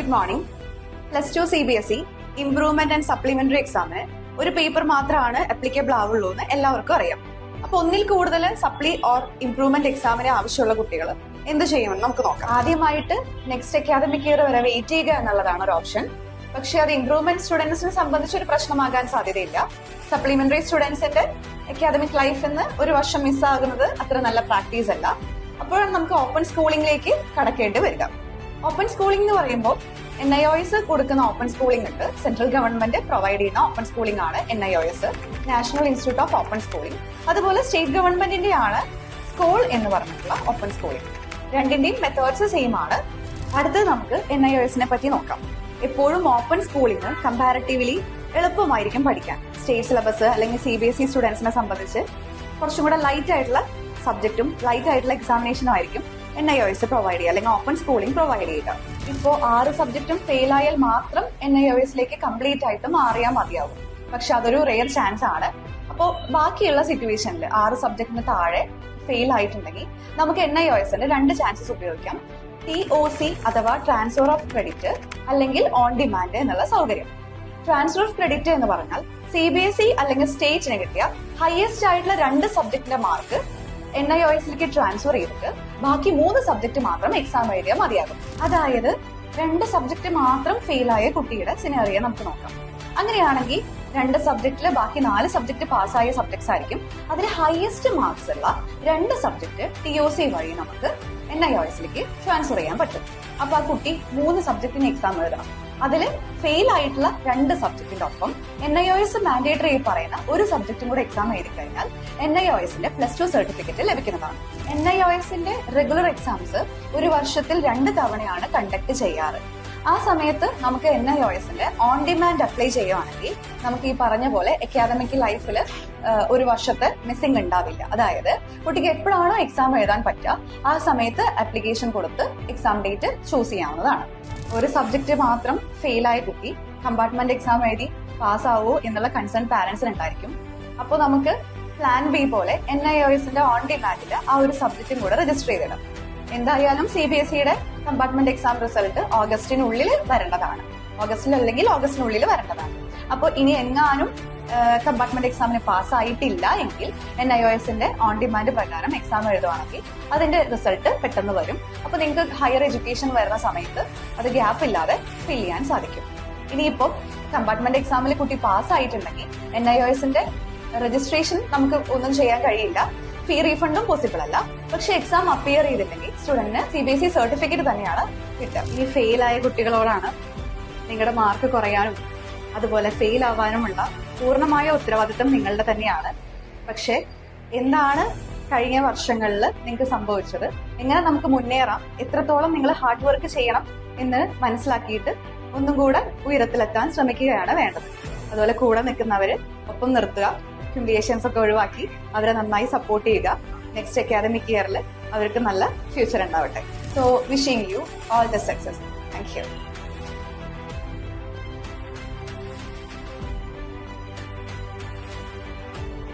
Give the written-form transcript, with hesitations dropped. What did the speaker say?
Good morning. +2 CBSE improvement and supplementary എക്സാമിന് ഒരു paper മാത്രമാണ് അപ്ലിക്കബിൾ ആവുള്ളൂ എന്ന് എല്ലാവർക്കും അറിയാം. അപ്പൊ ഒന്നിൽ കൂടുതൽ സപ്ലി ഓർ ഇംപ്രൂവ്മെന്റ് എക്സാമിന് ആവശ്യമുള്ള കുട്ടികൾ എന്ത് ചെയ്യുമെന്ന് നമുക്ക് നോക്കാം. ആദ്യമായിട്ട് നെക്സ്റ്റ് അക്കാദമിക് ഇയർ വരെ വെയിറ്റ് ചെയ്യുക എന്നുള്ളതാണ് ഒരു ഓപ്ഷൻ. പക്ഷെ അത് ഇംപ്രൂവ്മെന്റ് സ്റ്റുഡൻസിനെ സംബന്ധിച്ച് ഒരു പ്രശ്നമാകാൻ സാധ്യതയില്ല. സപ്ലിമെന്ററി സ്റ്റുഡൻസിന്റെ അക്കാദമിക് ലൈഫിൽ ഒരു വർഷം മിസ്സാകുന്നത് അത്ര നല്ല പ്രാക്ടീസ് അല്ല. അപ്പോഴാണ് നമുക്ക് ഓപ്പൺ സ്കൂളിംഗിലേക്ക് കടക്കേണ്ടി വരിക. ഓപ്പൺ സ്കൂളിംഗ് എന്ന് പറയുമ്പോൾ NIOS കൊടുക്കുന്ന ഓപ്പൺ സ്കൂളിംഗ് ഉണ്ട്. സെൻട്രൽ ഗവൺമെന്റ് പ്രൊവൈഡ് ചെയ്യുന്ന ഓപ്പൺ സ്കൂളിംഗ് ആണ് NIOS, national institute of open schooling. അതുപോലെ സ്റ്റേറ്റ് ഗവൺമെന്റിന്റെ ആണ് സ്കൂൾ എന്ന് പറഞ്ഞിട്ടുള്ള ഓപ്പൺ സ്കൂളിംഗ്. രണ്ടിന്റെയും മെത്തേഡ്സ് സെയിം ആണ്. അടുത്തത് നമുക്ക് NIOS പറ്റി നോക്കാം. എപ്പോഴും ഓപ്പൺ സ്കൂളിംഗ് കമ്പാരിറ്റീവ്ലി എളുപ്പമായിരിക്കും പഠിക്കാൻ. സ്റ്റേറ്റ് സിലബസ് അല്ലെങ്കിൽ CBSE സ്റ്റുഡൻസിനെ സംബന്ധിച്ച് കുറച്ചും കൂടെ ലൈറ്റ് ആയിട്ടുള്ള സബ്ജക്റ്റും ലൈറ്റ് ആയിട്ടുള്ള എക്സാമിനേഷനും ആയിരിക്കും NIOS പ്രൊവൈഡ് ചെയ്യുക അല്ലെങ്കിൽ ഓപ്പൺ സ്കൂളിംഗ് പ്രൊവൈഡ് ചെയ്യുക. ഇപ്പോൾ 6 സബ്ജക്റ്റും ഫെയിൽ ആയാൽ മാത്രം NIOSലേക്ക് കംപ്ലീറ്റ് ആയിട്ട് മാറിയാൽ മതിയാവും. പക്ഷെ അതൊരു റെയർ ചാൻസ് ആണ്. അപ്പോൾ ബാക്കിയുള്ള സിറ്റുവേഷനിൽ 6 സബ്ജക്റ്റിന് താഴെ ഫെയിൽ ആയിട്ടുണ്ടെങ്കിൽ നമുക്ക് NIOSന്റെ 2 ചാൻസസ് ഉപയോഗിക്കാം. TOC അഥവാ ട്രാൻസ്ഫർ ഓഫ് ക്രെഡിറ്റ് അല്ലെങ്കിൽ ഓൺ ഡിമാൻഡ് എന്നുള്ള സൗകര്യം. ട്രാൻസ്ഫർ ഓഫ് ക്രെഡിറ്റ് എന്ന് പറഞ്ഞാൽ CBSE അല്ലെങ്കിൽ സ്റ്റേറ്റിന് കിട്ടിയ ഹയസ്റ്റ് ആയിട്ടുള്ള 2 സബ്ജക്റ്റിന്റെ മാർക്ക് NIOSലേക്ക് ട്രാൻസ്ഫർ ചെയ്തിട്ട് ബാക്കി 3 സബ്ജക്ട് മാത്രം എക്സാം എഴുതിയാൽ മതിയാകും. അതായത് 2 സബ്ജക്ട് മാത്രം ഫെയിൽ ആയ കുട്ടിയുടെ സിനാറിയോ നമുക്ക് നോക്കാം. അങ്ങനെയാണെങ്കിൽ 2 സബ്ജക്റ്റിൽ ബാക്കി 4 സബ്ജക്ട് പാസ്സായ സബ്ജക്ട്സ് ആയിരിക്കും. അതിൽ ഹയസ്റ്റ് മാർക്സ് ഉള്ള 2 സബ്ജക്ട് TOC വഴി നമുക്ക് NIOSലേക്ക് ട്രാൻസ്ഫർ ചെയ്യാൻ പറ്റും. അപ്പൊ ആ കുട്ടി 3 സബ്ജക്റ്റിന് എക്സാം എഴുതണം. അതിൽ ഫെയിൽ ആയിട്ടുള്ള 2 സബ്ജക്റ്റിന്റെ ഒപ്പം NIOS മാൻഡേറ്ററി പറയുന്ന ഒരു സബ്ജക്റ്റും കൂടെ എക്സാം എഴുതി കഴിഞ്ഞാൽ NIOSന്റെ +2 സർട്ടിഫിക്കറ്റ് ലഭിക്കുന്നതാണ്. NIOSന്റെ റെഗുലർ എക്സാംസ് ഒരു വർഷത്തിൽ 2 തവണയാണ് കണ്ടക്ട് ചെയ്യാറ്. ആ സമയത്ത് നമുക്ക് NIOSന്റെ ഓൺ ഡിമാൻഡ് അപ്ലൈ ചെയ്യുകയാണെങ്കിൽ നമുക്ക് ഈ പറഞ്ഞ പോലെ അക്കാദമിക് ലൈഫിൽ ഒരു വർഷത്തെ മിസ്സിംഗ് ഉണ്ടാവില്ല. അതായത് കുട്ടിക്ക് എപ്പോഴാണോ എക്സാം എഴുതാൻ പറ്റുക ആ സമയത്ത് ആപ്ലിക്കേഷൻ കൊടുത്ത് എക്സാം ഡേറ്റ് ചൂസ് ചെയ്യാവുന്നതാണ്. ഒരു സബ്ജക്ട് മാത്രം ഫെയിൽ ആയ കുട്ടി കമ്പാർട്ട്മെന്റ് എക്സാം എഴുതി പാസ്സാവോ എന്നുള്ള കൺസേൺ പാരന്റ്സിന് ഉണ്ടായിരിക്കും. അപ്പോൾ നമുക്ക് പ്ലാൻ B പോലെ NIOSന്റെ ഓൺ ഡിമാൻഡിൽ ആ ഒരു സബ്ജക്റ്റും കൂടെ രജിസ്റ്റർ ചെയ്തിടാം. എന്തായാലും CBSEയുടെ കമ്പാർട്ട്മെന്റ് എക്സാം റിസൾട്ട് ഓഗസ്റ്റിനുള്ളിൽ വരേണ്ടതാണ്. ഓഗസ്റ്റിൽ അല്ലെങ്കിൽ ഓഗസ്റ്റിനുള്ളിൽ വരേണ്ടതാണ്. അപ്പോൾ ഇനി എങ്ങാനും കമ്പാർട്ട്മെന്റ് എക്സാമിന് പാസ്സായിട്ടില്ല എങ്കിൽ NIOSന്റെ ഓൺ ഡിമാൻഡ് പ്രകാരം എക്സാം എഴുതുവാണെങ്കിൽ അതിന്റെ റിസൾട്ട് പെട്ടെന്ന് വരും. അപ്പൊ നിങ്ങൾക്ക് ഹയർ എഡ്യൂക്കേഷൻ വരുന്ന സമയത്ത് അത് ഗ്യാപ്പ് ഇല്ലാതെ ഫിൽ ചെയ്യാൻ സാധിക്കും. ഇനിയിപ്പോ കമ്പാർട്ട്മെന്റ് എക്സാമിൽ കുട്ടി പാസ്സായിട്ടുണ്ടെങ്കിൽ NIOSന്റെ രജിസ്ട്രേഷൻ നമുക്ക് ഒന്നും ചെയ്യാൻ കഴിയില്ല. ഫീ റീഫണ്ടും പോസിബിൾ അല്ല. പക്ഷെ എക്സാം അപ്പിയർ ചെയ്തില്ലെങ്കിൽ സ്റ്റുഡന്റിന് CBSE സർട്ടിഫിക്കറ്റ് തന്നെയാണ് കിട്ടുക. ഈ ഫെയിൽ ആയ കുട്ടികളോടാണ് നിങ്ങളുടെ മാർക്ക് കുറയാനും അതുപോലെ ഫെയിൽ ആവാനുമുള്ള പൂർണ്ണമായ ഉത്തരവാദിത്തം നിങ്ങളുടെ തന്നെയാണ്. പക്ഷെ എന്താണ് കഴിഞ്ഞ വർഷങ്ങളിൽ നിങ്ങൾക്ക് സംഭവിച്ചത്, എങ്ങനെ നമുക്ക് മുന്നേറാം, എത്രത്തോളം നിങ്ങൾ ഹാർഡ് വർക്ക് ചെയ്യണം എന്ന് മനസ്സിലാക്കിയിട്ട് ഒന്നും കൂടെ ഉയരത്തിലെത്താൻ ശ്രമിക്കുകയാണ് വേണ്ടത്. അതുപോലെ കൂടെ നിൽക്കുന്നവര് ഒപ്പം നിർത്തുക, ഹ്യൂമിലിയേഷൻസ് ഒക്കെ ഒഴിവാക്കി അവരെ നന്നായി സപ്പോർട്ട് ചെയ്യുക. നെക്സ്റ്റ് അക്കാദമിക് ഇയറിൽ അവർക്ക് നല്ല ഫ്യൂച്ചർ ഉണ്ടാവട്ടെ. So wishing you all the success. Thank you.